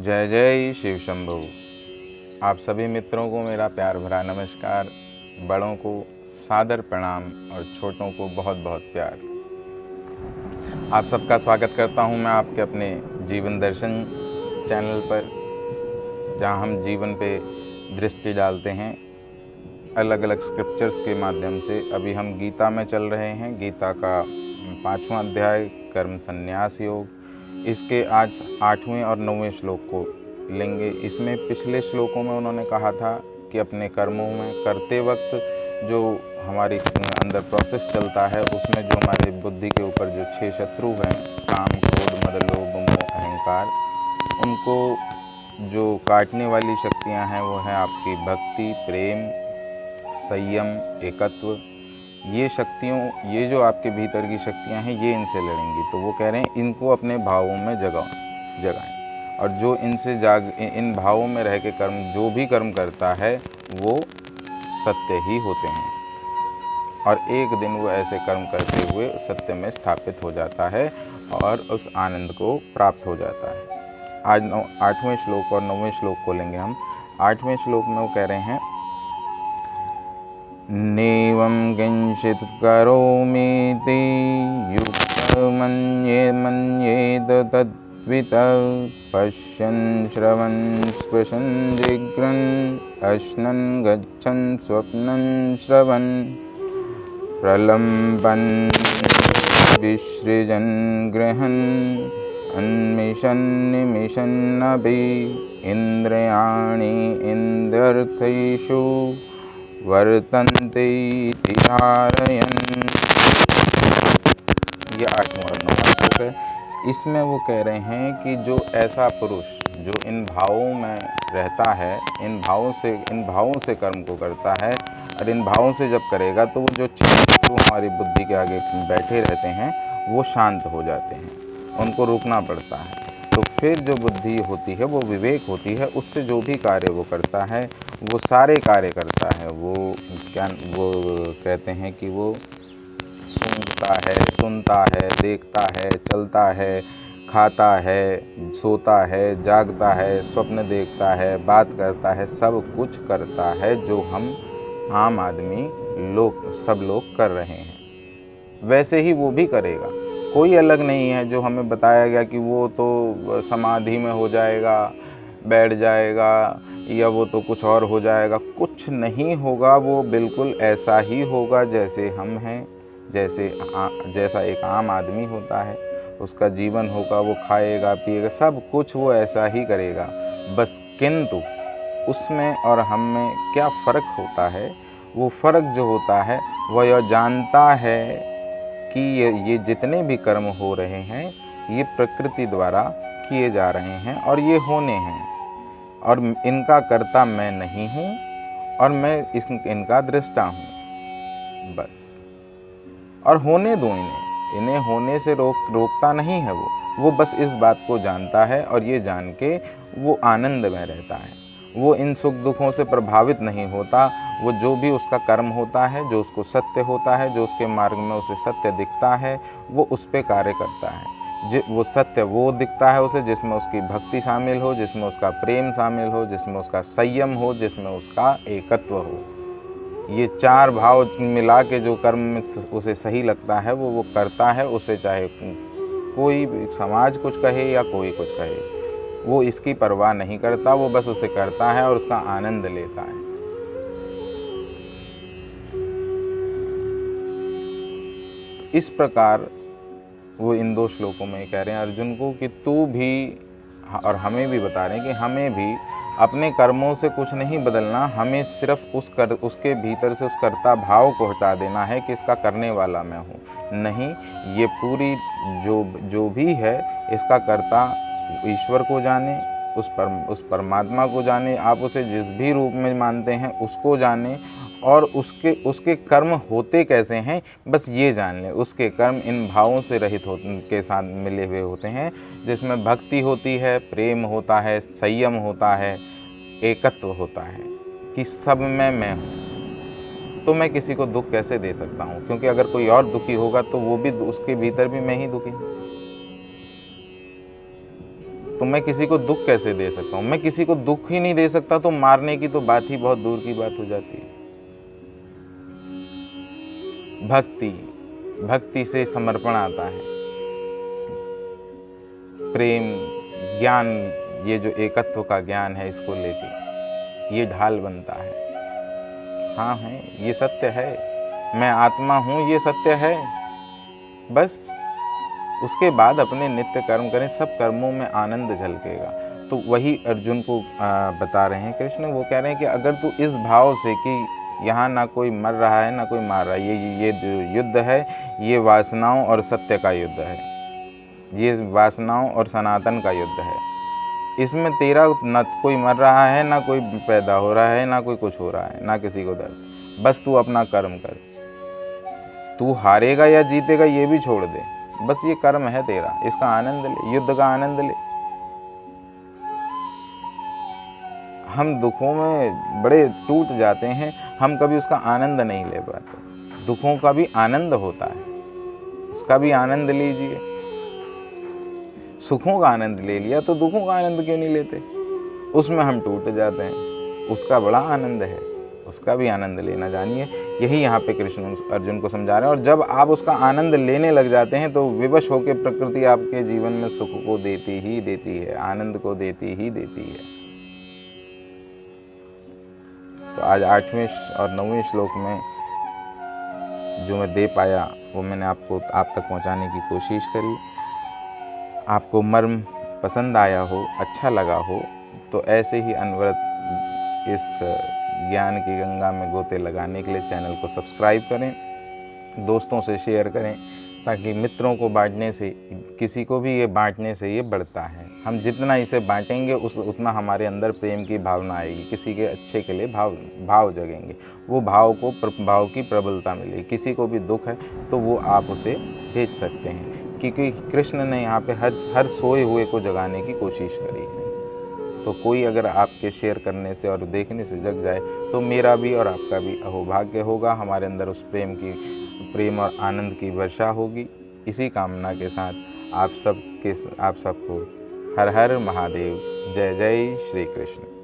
जय जय शिव शंभु। आप सभी मित्रों को मेरा प्यार भरा नमस्कार, बड़ों को सादर प्रणाम और छोटों को बहुत बहुत प्यार। आप सबका स्वागत करता हूं मैं आपके अपने जीवन दर्शन चैनल पर, जहां हम जीवन पे दृष्टि डालते हैं अलग अलग स्क्रिप्चर्स के माध्यम से। अभी हम गीता में चल रहे हैं, गीता का 5वां अध्याय कर्म संन्यास योग। इसके आज 8वें और 9वें श्लोक को लेंगे। इसमें पिछले श्लोकों में उन्होंने कहा था कि अपने कर्मों में करते वक्त जो हमारी अंदर प्रोसेस चलता है, उसमें जो हमारे बुद्धि के ऊपर जो 6 शत्रु हैं, काम, क्रोध, मद, लोभ, मोह, अहंकार, उनको जो काटने वाली शक्तियां हैं वो हैं आपकी भक्ति, प्रेम, संयम, एकत्व। ये शक्तियों, ये जो आपके भीतर की शक्तियां हैं, ये इनसे लड़ेंगी। तो वो कह रहे हैं इनको अपने भावों में जगाएं, और जो इनसे इन भावों में रह के जो भी कर्म करता है वो सत्य ही होते हैं, और एक दिन वो ऐसे कर्म करते हुए सत्य में स्थापित हो जाता है और उस आनंद को प्राप्त हो जाता है। आज 8वें श्लोक और 9वें श्लोक को लेंगे हम। 8वें श्लोक में वो कह रहे हैं, नैवं किंचित् करोमीति मन्येत तद्वितः पश्यन् श्रवन् स्पृशन् जिघ्रन् अश्नन् गच्छन् स्वप्नन् श्रवन् प्रलम्बन् विसृजन् गृहन् अन्मिषन् निमिषन्नपि इन्द्रियाणि इन्द्रियार्थेषु वर्तन्ते धारयन्। ये 8वां और 9वां श्लोक है। इसमें वो कह रहे हैं कि जो ऐसा पुरुष जो इन भावों में रहता है, इन भावों से कर्म को करता है, और इन भावों से जब करेगा तो वो जो 6 शत्रु हमारी बुद्धि के आगे बैठे रहते हैं वो शांत हो जाते हैं, उनको रुकना पड़ता है। तो फिर जो बुद्धि होती है वो विवेक होती है, उससे जो भी कार्य वो करता है वो सारे कार्य करता है। वो कहते हैं कि वो सूंघता है, सुनता है, देखता है, चलता है, खाता है, सोता है, जागता है, स्वप्न देखता है, बात करता है, सब कुछ करता है जो हम आम आदमी सब लोग कर रहे हैं, वैसे ही वो भी करेगा। कोई अलग नहीं है जो हमें बताया गया कि वो तो समाधि में हो जाएगा, बैठ जाएगा, या वो तो कुछ और हो जाएगा। कुछ नहीं होगा, वो बिल्कुल ऐसा ही होगा जैसे हम हैं, जैसा एक आम आदमी होता है। उसका जीवन होगा, वो खाएगा, पिएगा, सब कुछ वो ऐसा ही करेगा। बस किंतु उसमें और हम में क्या फ़र्क होता है? वो फ़र्क जो होता है वह यह जानता है कि ये जितने भी कर्म हो रहे हैं ये प्रकृति द्वारा किए जा रहे हैं और ये होने हैं, और इनका कर्ता मैं नहीं हूँ, और मैं इनका दृष्टा हूँ, बस। और होने दो इन्हें होने से रोकता नहीं है वो बस इस बात को जानता है, और ये जान के वो आनंद में रहता है। वो इन सुख दुखों से प्रभावित नहीं होता। वो जो भी उसका कर्म होता है, जो उसको सत्य होता है, जो उसके मार्ग में उसे सत्य दिखता है, वो उस पे कार्य करता है। वो सत्य वो दिखता है उसे जिसमें उसकी भक्ति शामिल हो, जिसमें उसका प्रेम शामिल हो, जिसमें उसका संयम हो, जिसमें उसका एकत्व हो। ये 4 भाव मिला के जो कर्म उसे सही लगता है वो करता है। उसे चाहे कोई समाज कुछ कहे या कोई कुछ कहे, वो इसकी परवाह नहीं करता। वो बस उसे करता है और उसका आनंद लेता है। इस प्रकार वो इन 2 श्लोकों में कह रहे हैं अर्जुन को कि तू भी, और हमें भी बता रहे हैं कि हमें भी अपने कर्मों से कुछ नहीं बदलना, हमें सिर्फ उसके भीतर से उस कर्ता भाव को हटा देना है कि इसका करने वाला मैं हूँ। नहीं, ये पूरी जो भी है इसका कर्ता ईश्वर को जाने, उस परमात्मा को जाने, आप उसे जिस भी रूप में मानते हैं उसको जाने, और उसके कर्म होते कैसे हैं बस ये जान लें। उसके कर्म इन भावों से रहित के साथ मिले हुए होते हैं, जिसमें भक्ति होती है, प्रेम होता है, संयम होता है, एकत्व होता है कि सब में मैं हूँ। तो मैं किसी को दुख कैसे दे सकता हूँ? क्योंकि अगर कोई और दुखी होगा तो वो भी, उसके भीतर भी मैं ही दुखी हूँ। तो मैं किसी को दुख कैसे दे सकता हूँ? मैं किसी को दुख ही नहीं दे सकता तो मारने की तो बात ही बहुत दूर की बात हो जाती है। भक्ति से समर्पण आता है, प्रेम, ज्ञान, ये जो एकत्व का ज्ञान है, इसको लेके ये ढाल बनता है। हाँ है, ये सत्य है, मैं आत्मा हूँ, ये सत्य है। बस उसके बाद अपने नित्य कर्म करें, सब कर्मों में आनंद झलकेगा। तो वही अर्जुन को बता रहे हैं कृष्ण। वो कह रहे हैं कि अगर तू इस भाव से कि यहाँ ना कोई मर रहा है ना कोई मार रहा है, ये जो युद्ध है ये वासनाओं और सत्य का युद्ध है, ये वासनाओं और सनातन का युद्ध है। इसमें तेरा न कोई मर रहा है ना कोई पैदा हो रहा है ना कोई कुछ हो रहा है ना किसी को दर्द। बस तू अपना कर्म कर, तू हारेगा या जीतेगा ये भी छोड़ दे, बस ये कर्म है तेरा, इसका आनंद ले, युद्ध का आनंद ले। हम दुखों में बड़े टूट जाते हैं, हम कभी उसका आनंद नहीं ले पाते। दुखों का भी आनंद होता है, उसका भी आनंद लीजिए। सुखों का आनंद ले लिया तो दुखों का आनंद क्यों नहीं लेते? उसमें हम टूट जाते हैं, उसका बड़ा आनंद है, उसका भी आनंद लेना जानिए। यही यहाँ पे कृष्ण अर्जुन को समझा रहे हैं। और जब आप उसका आनंद लेने लग जाते हैं तो विवश होकर प्रकृति आपके जीवन में सुख को देती ही देती है, आनंद को देती ही देती है। तो आज 8वें और 9वें श्लोक में जो मैं दे पाया वो मैंने आप तक पहुँचाने की कोशिश करी। आपको मर्म पसंद आया हो, अच्छा लगा हो, तो ऐसे ही अनवरत इस ज्ञान की गंगा में गोते लगाने के लिए चैनल को सब्सक्राइब करें, दोस्तों से शेयर करें, ताकि मित्रों को बांटने से, किसी को भी ये बांटने से ये बढ़ता है। हम जितना इसे बांटेंगे उतना हमारे अंदर प्रेम की भावना आएगी, किसी के अच्छे के लिए भाव जगेंगे, वो भाव की प्रबलता मिलेगी। किसी को भी दुख है तो वो आप उसे भेज सकते हैं, क्योंकि कृष्ण ने यहाँ पे हर सोए हुए को जगाने की कोशिश करी है। तो कोई अगर आपके शेयर करने से और देखने से जग जाए तो मेरा भी और आपका भी अहोभाग्य होगा। हमारे अंदर उस प्रेम और आनंद की वर्षा होगी। इसी कामना के साथ आप सबको हर हर महादेव। जय जय श्री कृष्ण।